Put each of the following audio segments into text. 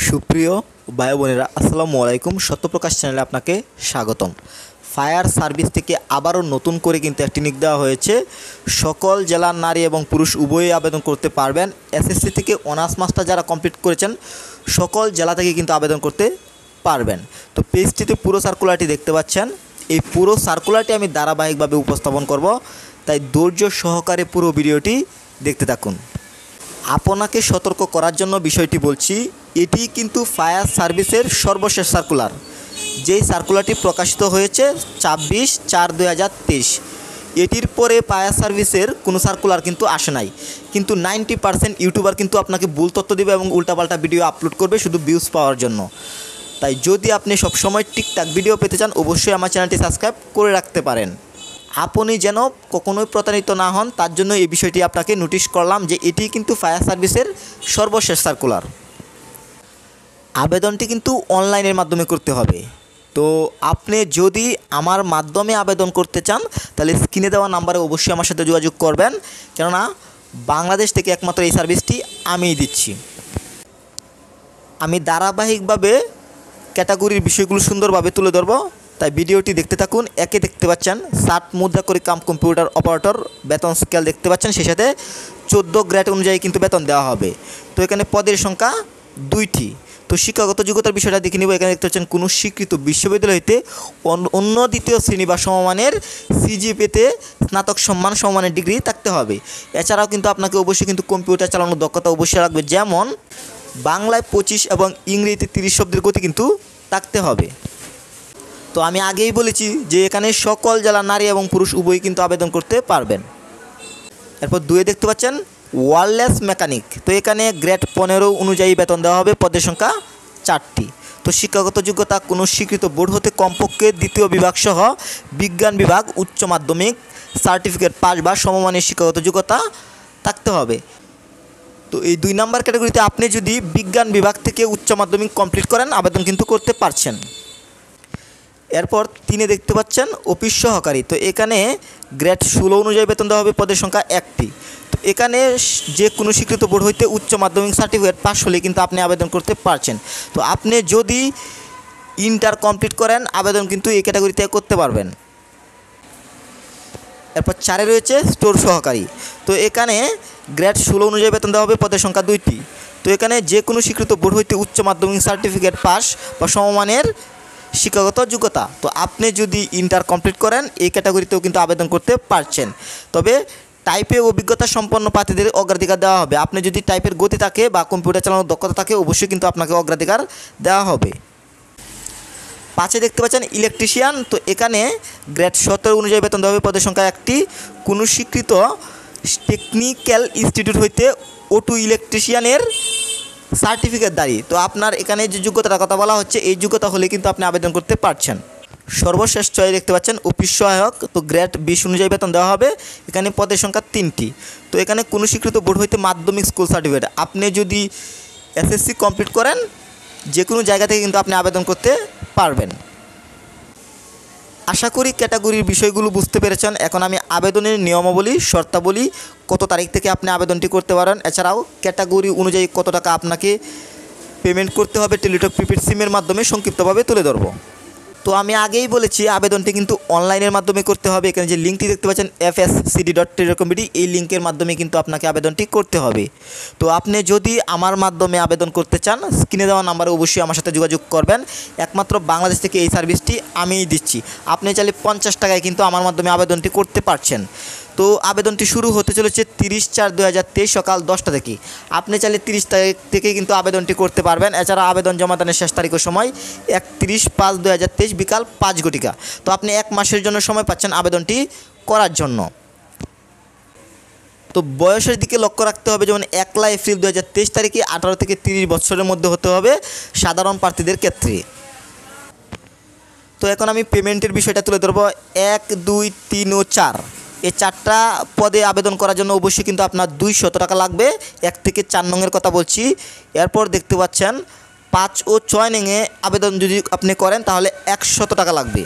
সুপ্রিয় ভাই বোনেরা, আসসালামু আলাইকুম। সত্যপ্রকাশ চ্যানেলে আপনাকে স্বাগতম। ফায়ার সার্ভিস থেকে আবারও নতুন করে কিন্তু একটি নিয়োগ দেওয়া হয়েছে। সকল জেলার নারী এবং পুরুষ উভয়ই আবেদন করতে পারবেন। এসএসসি থেকে অনার্স মাস্টার যারা কমপ্লিট করেছেন সকল জেলা থেকে কিন্তু আবেদন করতে পারবেন। তো পেজটিতে পুরো সার্কুলারটি দেখতে পাচ্ছেন। এই পুরো সার্কুলারটি আমি ধারাবাহিকভাবে উপস্থাপন করব, তাই ধৈর্য সহকারে পুরো ভিডিওটি দেখতে থাকুন। আপনাকে সতর্ক করার জন্য বিষয়টি বলছি, এটি কিন্তু ফায়ার সার্ভিসের সর্বশেষ সার্কুলার। যেই সার্কুলারটি প্রকাশিত হয়েছে 26/4/2023, এটির পরে ফায়ার সার্ভিসের কোনো সার্কুলার কিন্তু আসে নাই। কিন্তু 90% ইউটিউবার কিন্তু আপনাকে ভুল তথ্য দেবে এবং উল্টাপাল্টা ভিডিও আপলোড করবে শুধু ভিউজ পাওয়ার জন্য। তাই যদি আপনি সবসময় ঠিকঠাক ভিডিও পেতে চান, অবশ্যই আমার চ্যানেলটি সাবস্ক্রাইব করে রাখতে পারেন। আপনি যেন কখনোই প্রতারিত না হন, তার জন্য এই বিষয়টি আপনাকে নোটিশ করলাম যে এটি কিন্তু ফায়ার সার্ভিসের সর্বশেষ সার্কুলার। আবেদনটি কিন্তু অনলাইনের মাধ্যমে করতে হবে। তো আপনি যদি আমার মাধ্যমে আবেদন করতে চান তাহলে স্ক্রিনে দেওয়া নাম্বারে অবশ্যই আমার সাথে যোগাযোগ করবেন, কেননা বাংলাদেশ থেকে একমাত্র এই সার্ভিসটি আমিই দিচ্ছি। আমি ধারাবাহিকভাবে ক্যাটাগরির বিষয়গুলো সুন্দরভাবে তুলে ধরব, তাই ভিডিওটি দেখতে থাকুন। একে দেখতে পাচ্ছেন 60 মুদ্রা করে কাম কম্পিউটার অপারেটর বেতন স্কেল দেখতে পাচ্ছেন, সেই সাথে 14 গ্রেড অনুযায়ী কিন্তু বেতন দেওয়া হবে। তো এখানে পদের সংখ্যা 2টি। তো শিক্ষাগত যোগ্যতার বিষয়টা দেখে নিব। এখানে দেখতে পাচ্ছেন কোনো স্বীকৃত বিশ্ববিদ্যালয় হইতে অন্য দ্বিতীয় শ্রেণী বা সমমানের সিজিপিএতে স্নাতক সমমানের ডিগ্রি থাকতে হবে। এছাড়াও কিন্তু আপনাকে অবশ্যই কিন্তু কম্পিউটার চালানোর দক্ষতা অবশ্যই লাগবে, যেমন বাংলায় 25 এবং ইংরেজিতে 30 শব্দের গতি কিন্তু থাকতে হবে। তো আমি আগেই বলেছি যে এখানে সকল জেলার নারী এবং পুরুষ উভয়ই কিন্তু আবেদন করতে পারবেন। এরপর 2 দেখতে পাচ্ছেন ওয়্যারলেস মেকানিক। তো এখানে গ্রেড 15 অনুযায়ী বেতন দেওয়া হবে, পদের সংখ্যা 4টি। তো শিক্ষাগত যোগ্যতা কোনো স্বীকৃত বোর্ড হতে কমপক্ষে দ্বিতীয় বিভাগ সহ বিজ্ঞান বিভাগ উচ্চ মাধ্যমিক সার্টিফিকেট পাস বা সমমানের শিক্ষাগত যোগ্যতা থাকতে হবে। তো এই 2 নম্বর ক্যাটাগরিতে আপনি যদি বিজ্ঞান বিভাগ থেকে উচ্চ মাধ্যমিক কমপ্লিট করেন আবেদন কিন্তু করতে পারছেন। এরপর 3 দেখতে পাচ্ছেন অফিস সহকারী। তো এখানে গ্রেড 16 অনুযায়ী বেতন দেওয়া হবে, পদের সংখ্যা 1টি। তো এখানে যে কোনো স্বীকৃত বোর্ড হইতে উচ্চ মাধ্যমিক সার্টিফিকেট পাস হলে কিন্তু আপনি আবেদন করতে পারছেন। তো আপনি যদি ইন্টার কমপ্লিট করেন আবেদন কিন্তু এই ক্যাটাগরিতে করতে পারবেন। এরপর 4 রয়েছে স্টোর সহকারী। তো এখানে গ্রেড 16 অনুযায়ী বেতন দেওয়া হবে, পদের সংখ্যা 2টি। তো এখানে যে কোনো স্বীকৃত বোর্ড হইতে উচ্চ মাধ্যমিক সার্টিফিকেট পাস বা সমমানের শিক্ষাগত যোগ্যতা। তো আপনি যদি ইন্টার কমপ্লিট করেন এই ক্যাটাগরিতেও কিন্তু আবেদন করতে পারছেন। তবে টাইপে অভিজ্ঞতা সম্পন্ন প্রার্থীদের অগ্রাধিকার দেওয়া হবে। আপনি যদি টাইপের গতি থাকে বা কম্পিউটার চালানোর দক্ষতা থাকে অবশ্যই কিন্তু আপনাকে অগ্রাধিকার দেওয়া হবে। 5 দেখতে পাচ্ছেন ইলেকট্রিশিয়ান। তো এখানে গ্রেড 17 অনুযায়ী বেতন দেওয়া হবে, পদের সংখ্যা 1টি। কোনো স্বীকৃত টেকনিক্যাল ইনস্টিটিউট হইতে অটো ইলেকট্রিশিয়ানের সার্টিফিকেট দাঁড়ি। তো আপনার এখানে যে যোগ্যতার কথা বলা হচ্ছে এই যোগ্যতা হলে কিন্তু আপনি আবেদন করতে পারছেন। সর্বশেষ 6 দেখতে পাচ্ছেন অফিস সহায়ক। তো গ্রেড 20 অনুযায়ী বেতন দেওয়া হবে, এখানে পদের সংখ্যা 3টি। তো এখানে কোনো স্বীকৃত বোর্ড হইতে মাধ্যমিক স্কুল সার্টিফিকেট, আপনি যদি এসএসসি কমপ্লিট করেন যে কোনো জায়গা থেকে কিন্তু আপনি আবেদন করতে পারবেন। আশা করি ক্যাটাগরির বিষয়গুলো বুঝতে পেরেছেন। এখন আমি আবেদনের নিয়মাবলী শর্তাবলী, কত তারিখ থেকে আপনি আবেদনটি করতে পারেন, এছাড়াও ক্যাটাগরি অনুযায়ী কত টাকা আপনাকে পেমেন্ট করতে হবে টেলিটক প্রিপেড সিমের মাধ্যমে সংক্ষিপ্তভাবে তুলে ধরব। তো আমি আগেই বলেছি আবেদনটি কিন্তু অনলাইনের মাধ্যমে করতে হবে। এখানে যে লিঙ্কটি দেখতে পাচ্ছেন fscd.telecom.bd, এই লিঙ্কের মাধ্যমে কিন্তু আপনাকে আবেদনটি করতে হবে। তো আপনি যদি আমার মাধ্যমে আবেদন করতে চান স্ক্রিনে দেওয়া নাম্বারে অবশ্যই আমার সাথে যোগাযোগ করবেন। একমাত্র বাংলাদেশ থেকে এই সার্ভিসটি আমিই দিচ্ছি। আপনি চাইলে 50 টাকায় কিন্তু আমার মাধ্যমে আবেদনটি করতে পারছেন। তো আবেদনটি শুরু হতে চলেছে 30/4/2023 সকাল 10টা থেকে। আপনি চাইলে 30 তারিখ থেকে কিন্তু আবেদনটি করতে পারবেন। এছাড়া আবেদন জমাদানের শেষ তারিখের সময় 31/5/2023 বিকাল 5 ঘটিকা। তো আপনি 1 মাসের জন্য সময় পাচ্ছেন আবেদনটি করার জন্য। তো বয়সের দিকে লক্ষ্য রাখতে হবে, যেমন 1 এপ্রিল 2023 তারিখে 18 থেকে 30 বছরের মধ্যে হতে হবে সাধারণ প্রার্থীদের ক্ষেত্রে। তো এখন আমি পেমেন্টের বিষয়টা তুলে ধরবো। 1, 2, 3 ও 4 এই 4টা পদে আবেদন করার জন্য অবশ্যই কিন্তু আপনার 200 টাকা লাগবে। 1 থেকে 4 নংয়ের কথা বলছি। এরপর দেখতে পাচ্ছেন 5 ও 6 নংয়ে আবেদন যদি আপনি করেন তাহলে 100 টাকা লাগবে।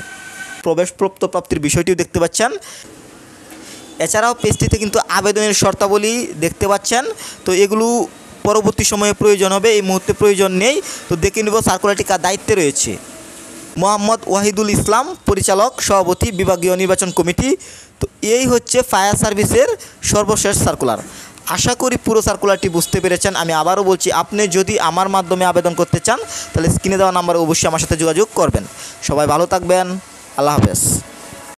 প্রবেশপত্র প্রাপ্তির বিষয়টিও দেখতে পাচ্ছেন। এছাড়াও পেজটিতে কিন্তু আবেদনের শর্তাবলী দেখতে পাচ্ছেন। তো এগুলো পরবর্তী সময়ে প্রয়োজন হবে, এই মুহূর্তে প্রয়োজন নেই। তো দেখে নেব সার্কুলারটি কার দায়িত্বে রয়েছে। মোহাম্মদ ওয়াহিদুল ইসলাম, পরিচালক, সভাপতি, বিভাগীয় নির্বাচন কমিটি। তো এই হচ্ছে ফায়ার সার্ভিসের সর্বশেষ সার্কুলার। আশা করি পুরো সার্কুলারটি বুঝতে পেরেছেন। আমি আবারও বলছি, আপনি যদি আমার মাধ্যমে আবেদন করতে চান তাহলে স্ক্রিনে দেওয়া নাম্বারে অবশ্যই আমার সাথে যোগাযোগ করবেন। সবাই ভালো থাকবেন। আল্লাহ হাফেজ।